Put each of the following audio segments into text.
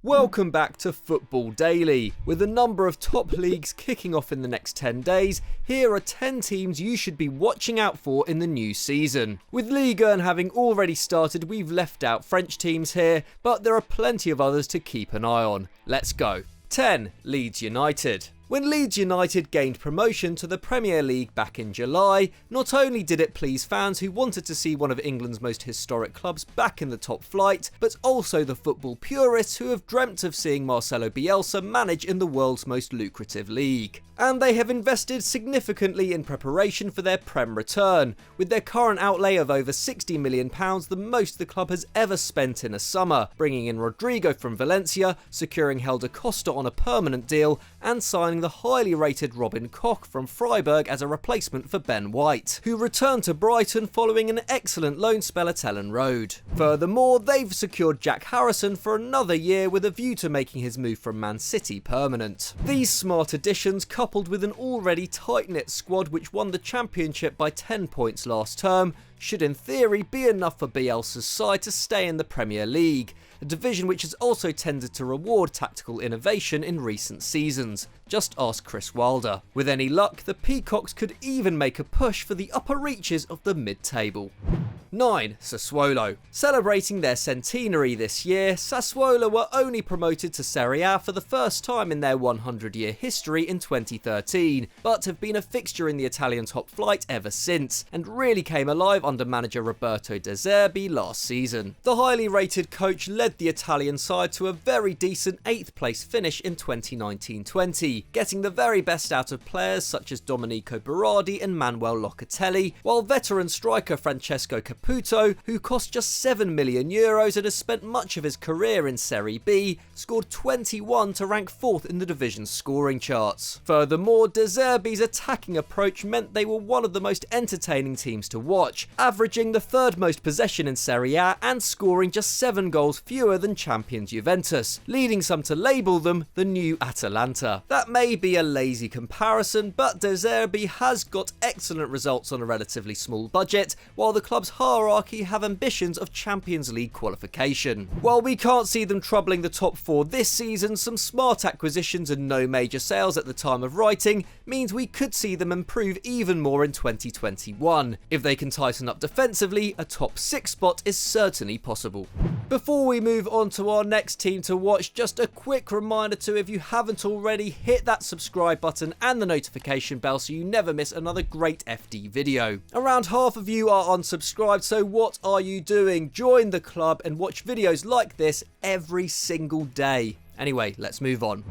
Welcome back to Football Daily. With a number of top leagues kicking off in the next 10 days, here are 10 teams you should be watching out for in the new season. With Liga having already started, we've left out French teams here, but there are plenty of others to keep an eye on. Let's go. 10. Leeds United. When Leeds United gained promotion to the Premier League back in July, not only did it please fans who wanted to see one of England's most historic clubs back in the top flight, but also the football purists who have dreamt of seeing Marcelo Bielsa manage in the world's most lucrative league. And they have invested significantly in preparation for their Prem return, with their current outlay of over £60 million, the most the club has ever spent in a summer, bringing in Rodrigo from Valencia, securing Helder Costa on a permanent deal, and signing the highly rated Robin Koch from Freiburg as a replacement for Ben White, who returned to Brighton following an excellent loan spell at Ellen Road. Furthermore, they've secured Jack Harrison for another year with a view to making his move from Man City permanent. These smart additions, coupled with an already tight-knit squad which won the championship by 10 points last term, should in theory be enough for Bielsa's side to stay in the Premier League, a division which has also tended to reward tactical innovation in recent seasons. Just ask Chris Wilder. With any luck, the Peacocks could even make a push for the upper reaches of the mid-table. 9. Sassuolo. Celebrating their centenary this year, Sassuolo were only promoted to Serie A for the first time in their 100-year history in 2013, but have been a fixture in the Italian top flight ever since, and really came alive under manager Roberto De Zerbi last season. The highly rated coach led the Italian side to a very decent 8th place finish in 2019-20, getting the very best out of players such as Domenico Berardi and Manuel Locatelli, while veteran striker Francesco Caputo, who cost just €7 million and has spent much of his career in Serie B, scored 21 to rank 4th in the division's scoring charts. Furthermore, De Zerbi's attacking approach meant they were one of the most entertaining teams to watch, averaging the 3rd most possession in Serie A and scoring just 7 goals fewer than champions Juventus, leading some to label them the new Atalanta. That may be a lazy comparison, but De Zerbi has got excellent results on a relatively small budget, while the club's hierarchy have ambitions of Champions League qualification. While we can't see them troubling the top 4 this season, some smart acquisitions and no major sales at the time of writing means we could see them improve even more in 2021. If they can tighten up defensively, a top 6 spot is certainly possible. Before we move on to our next team to watch, just a quick reminder to, if you haven't already, hit that subscribe button and the notification bell so you never miss another great FD video. Around half of you are unsubscribed, so what are you doing? Join the club and watch videos like this every single day. Anyway, let's move on.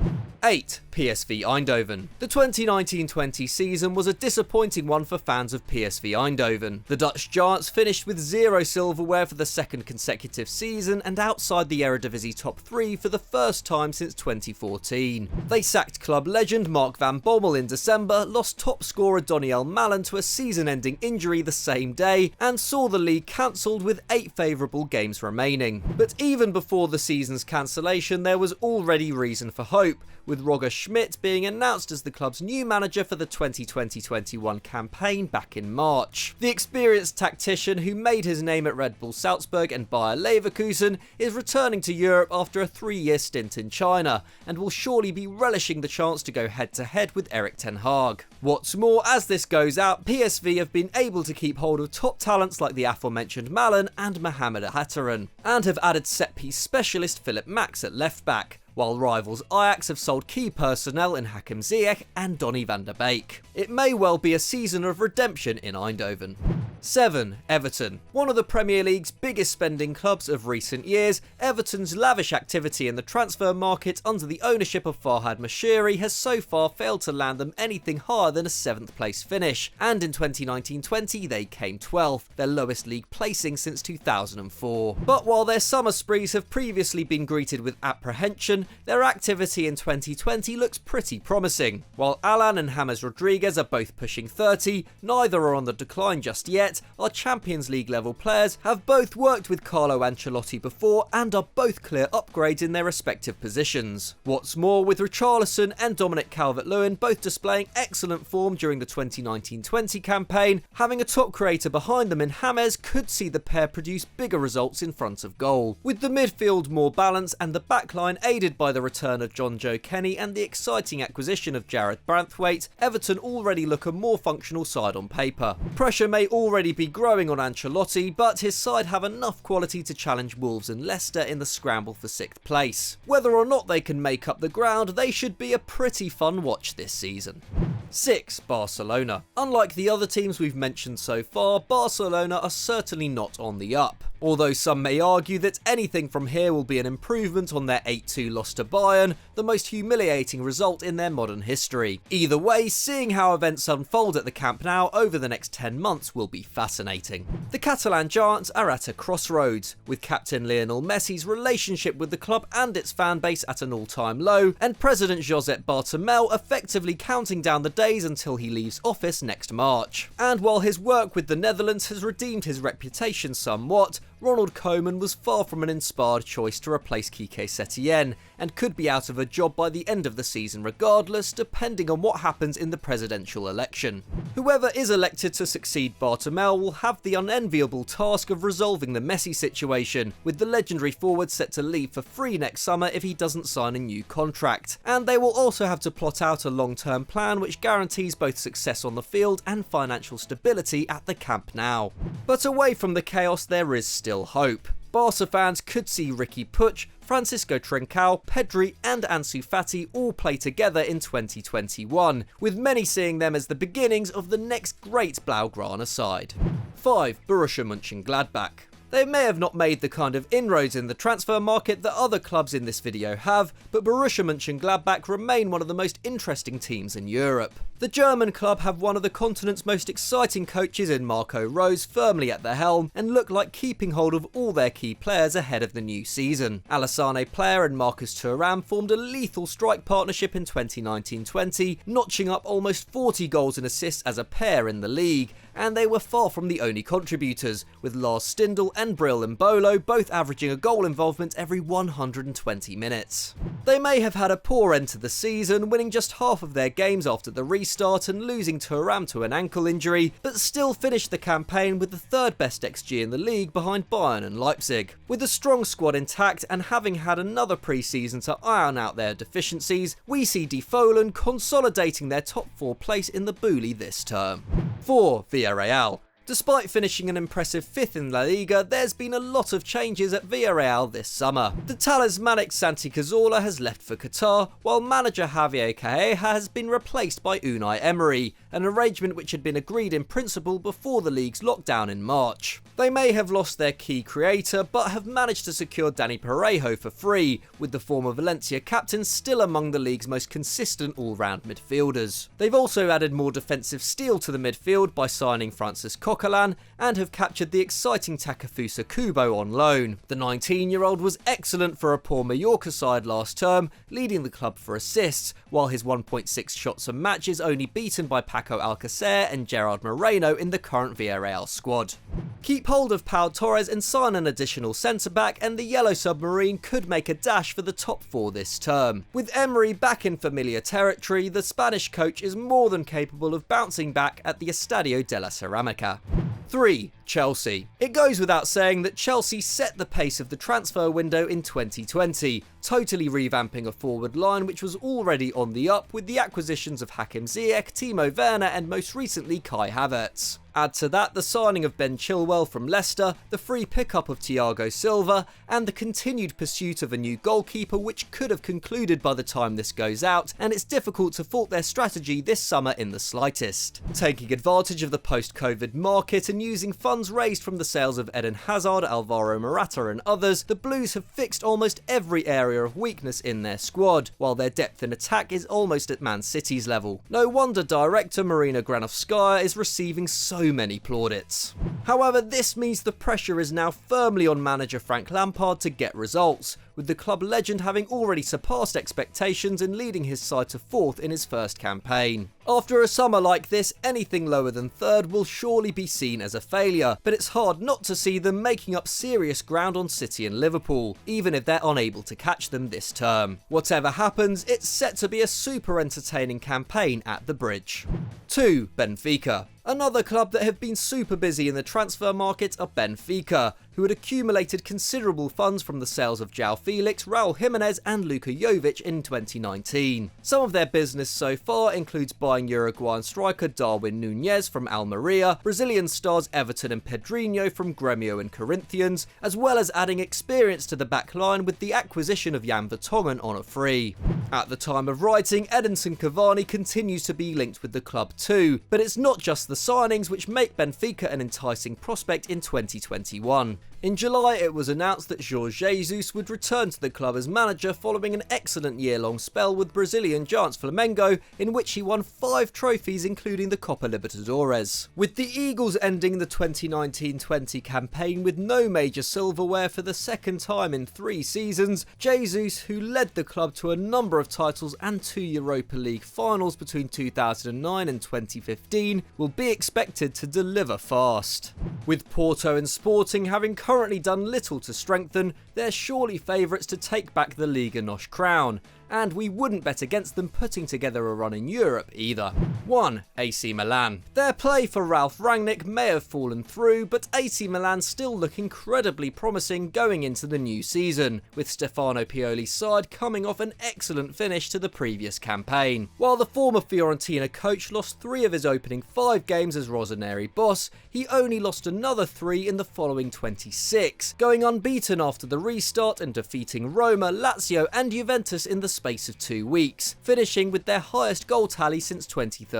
8. PSV Eindhoven. The 2019-20 season was a disappointing one for fans of PSV Eindhoven. The Dutch Giants finished with 0 silverware for the 2nd consecutive season and outside the Eredivisie top 3 for the first time since 2014. They sacked club legend Mark van Bommel in December, lost top scorer Doniel Malen to a season-ending injury the same day, and saw the league cancelled with 8 favourable games remaining. But even before the season's cancellation, there was already reason for hope, with Roger Schmidt being announced as the club's new manager for the 2020-21 campaign back in March. The experienced tactician, who made his name at Red Bull Salzburg and Bayer Leverkusen, is returning to Europe after a 3-year stint in China, and will surely be relishing the chance to go head-to-head with Erik ten Hag. What's more, as this goes out, PSV have been able to keep hold of top talents like the aforementioned Malen and Mohamed Hattaren, and have added set-piece specialist Philip Max at left-back, while rivals Ajax have sold key personnel in Hakim Ziyech and Donny van der Beek. It may well be a season of redemption in Eindhoven. 7. Everton. One of the Premier League's biggest spending clubs of recent years, Everton's lavish activity in the transfer market under the ownership of Farhad Moshiri has so far failed to land them anything higher than a 7th place finish, and in 2019-20 they came 12th, their lowest league placing since 2004. But while their summer sprees have previously been greeted with apprehension, position, their activity in 2020 looks pretty promising. While Allan and James Rodriguez are both pushing 30, neither are on the decline just yet. Our Champions League level players have both worked with Carlo Ancelotti before and are both clear upgrades in their respective positions. What's more, with Richarlison and Dominic Calvert-Lewin both displaying excellent form during the 2019-20 campaign, having a top creator behind them in James could see the pair produce bigger results in front of goal. With the midfield more balanced and the backline aided by the return of John Joe Kenny and the exciting acquisition of Jarrad Branthwaite, Everton already look a more functional side on paper. Pressure may already be growing on Ancelotti, but his side have enough quality to challenge Wolves and Leicester in the scramble for 6th place. Whether or not they can make up the ground, they should be a pretty fun watch this season. 6. Barcelona. Unlike the other teams we've mentioned so far, Barcelona are certainly not on the up. Although some may argue that anything from here will be an improvement on their 8-2 loss to Bayern, the most humiliating result in their modern history. Either way, seeing how events unfold at the Camp Nou over the next 10 months will be fascinating. The Catalan giants are at a crossroads, with captain Lionel Messi's relationship with the club and its fan base at an all-time low, and President Josep Bartomeu effectively counting down the days until he leaves office next March. And while his work with the Netherlands has redeemed his reputation somewhat, Ronald Koeman was far from an inspired choice to replace Quique Setién, and could be out of a job by the end of the season regardless, depending on what happens in the presidential election. Whoever is elected to succeed Bartomeu will have the unenviable task of resolving the Messi situation, with the legendary forward set to leave for free next summer if he doesn't sign a new contract. And they will also have to plot out a long-term plan which guarantees both success on the field and financial stability at the Camp Nou. But away from the chaos, there is still hope. Barca fans could see Riqui Puig, Francisco Trincao, Pedri and Ansu Fati all play together in 2021, with many seeing them as the beginnings of the next great Blaugrana side. 5. Borussia Mönchengladbach. They may have not made the kind of inroads in the transfer market that other clubs in this video have, but Borussia Mönchengladbach remain one of the most interesting teams in Europe. The German club have one of the continent's most exciting coaches in Marco Rose firmly at the helm, and look like keeping hold of all their key players ahead of the new season. Alassane Player and Marcus Thuram formed a lethal strike partnership in 2019-20, notching up almost 40 goals and assists as a pair in the league, and they were far from the only contributors, with Lars Stindl and Bril Mbolo both averaging a goal involvement every 120 minutes. They may have had a poor end to the season, winning just half of their games after the restart and losing Thuram to an ankle injury, but still finished the campaign with the third best XG in the league behind Bayern and Leipzig. With a strong squad intact and having had another pre-season to iron out their deficiencies, we see De Folen consolidating their top 4 place in the Bully this term. 4. Villarreal. Despite finishing an impressive 5th in La Liga, there's been a lot of changes at Villarreal this summer. The talismanic Santi Cazorla has left for Qatar, while manager Javier Calleja has been replaced by Unai Emery, an arrangement which had been agreed in principle before the league's lockdown in March. They may have lost their key creator, but have managed to secure Dani Parejo for free, with the former Valencia captain still among the league's most consistent all-round midfielders. They've also added more defensive steel to the midfield by signing Francis Coquelin, and have captured the exciting Takefusa Kubo on loan. The 19-year-old was excellent for a poor Mallorca side last term, leading the club for assists, while his 1.6 shots a match is only beaten by Paco Alcacer and Gerard Moreno in the current Villarreal squad. Keep hold of Pau Torres and sign an additional centre-back, and the Yellow Submarine could make a dash for the top 4 this term. With Emery back in familiar territory, the Spanish coach is more than capable of bouncing back at the Estadio de la Ceramica. 3. Chelsea. It goes without saying that Chelsea set the pace of the transfer window in 2020, totally revamping a forward line which was already on the up with the acquisitions of Hakim Ziyech, Timo Werner and most recently Kai Havertz. Add to that the signing of Ben Chilwell from Leicester, the free pickup of Thiago Silva, and the continued pursuit of a new goalkeeper which could have concluded by the time this goes out, and it's difficult to fault their strategy this summer in the slightest. Taking advantage of the post-COVID market and using funds raised from the sales of Eden Hazard, Alvaro Morata and others, the Blues have fixed almost every area of weakness in their squad, while their depth in attack is almost at Man City's level. No wonder director Marina Granovskaya is receiving so many plaudits. However, this means the pressure is now firmly on manager Frank Lampard to get results, with the club legend having already surpassed expectations and leading his side to 4th in his first campaign. After a summer like this, anything lower than 3rd will surely be seen as a failure, but it's hard not to see them making up serious ground on City and Liverpool, even if they're unable to catch them this term. Whatever happens, it's set to be a super entertaining campaign at the Bridge. 2. Benfica. Another club that have been super busy in the transfer market are Benfica, who had accumulated considerable funds from the sales of João Felix, Raul Jimenez and Luka Jovic in 2019. Some of their business so far includes buying Uruguayan striker Darwin Núñez from Almeria, Brazilian stars Everton and Pedrinho from Grêmio and Corinthians, as well as adding experience to the back line with the acquisition of Jan Vertonghen on a free. At the time of writing, Edinson Cavani continues to be linked with the club too, but it's not just the signings which make Benfica an enticing prospect in 2021. In July, it was announced that Jorge Jesus would return to the club as manager following an excellent year-long spell with Brazilian giants Flamengo, in which he won 5 trophies including the Copa Libertadores. With the Eagles ending the 2019-20 campaign with no major silverware for the second time in 3 seasons, Jesus, who led the club to a number of titles and 2 Europa League finals between 2009 and 2015, will be expected to deliver fast. With Porto and Sporting having currently done little to strengthen, they're surely favourites to take back the Liga NOS crown, and we wouldn't bet against them putting together a run in Europe either. 1. AC Milan. Their play for Ralf Rangnick may have fallen through, but AC Milan still look incredibly promising going into the new season, with Stefano Pioli's side coming off an excellent finish to the previous campaign. While the former Fiorentina coach lost 3 of his opening 5 games as Rossoneri boss, he only lost another 3 in the following 26, going unbeaten after the restart and defeating Roma, Lazio and Juventus in the space of 2 weeks, finishing with their highest goal tally since 2013.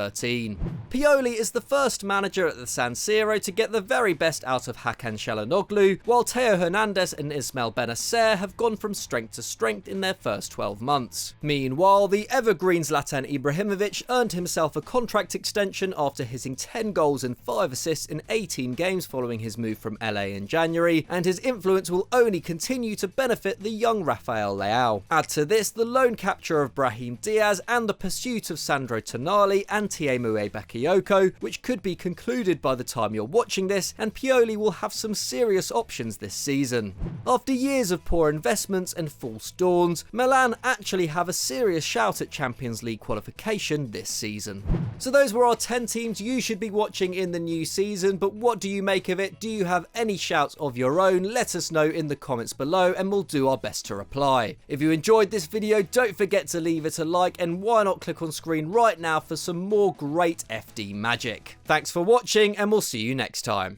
Pioli is the first manager at the San Siro to get the very best out of Hakan Çalhanoğlu, while Theo Hernandez and Ismail Benacer have gone from strength to strength in their first 12 months. Meanwhile, the evergreen Zlatan Ibrahimovic earned himself a contract extension after hitting 10 goals and 5 assists in 18 games following his move from LA in January, and his influence will only continue to benefit the young Rafael Leao. Add to this the loan capture of Brahim Diaz and the pursuit of Sandro Tonali and Tiémoué Bakayoko, which could be concluded by the time you're watching this, and Pioli will have some serious options this season. After years of poor investments and false dawns, Milan actually have a serious shout at Champions League qualification this season. So those were our 10 teams you should be watching in the new season, but what do you make of it? Do you have any shouts of your own? Let us know in the comments below and we'll do our best to reply. If you enjoyed this video, don't forget to leave it a like, and why not click on screen right now for some more great FD magic. Thanks for watching and we'll see you next time.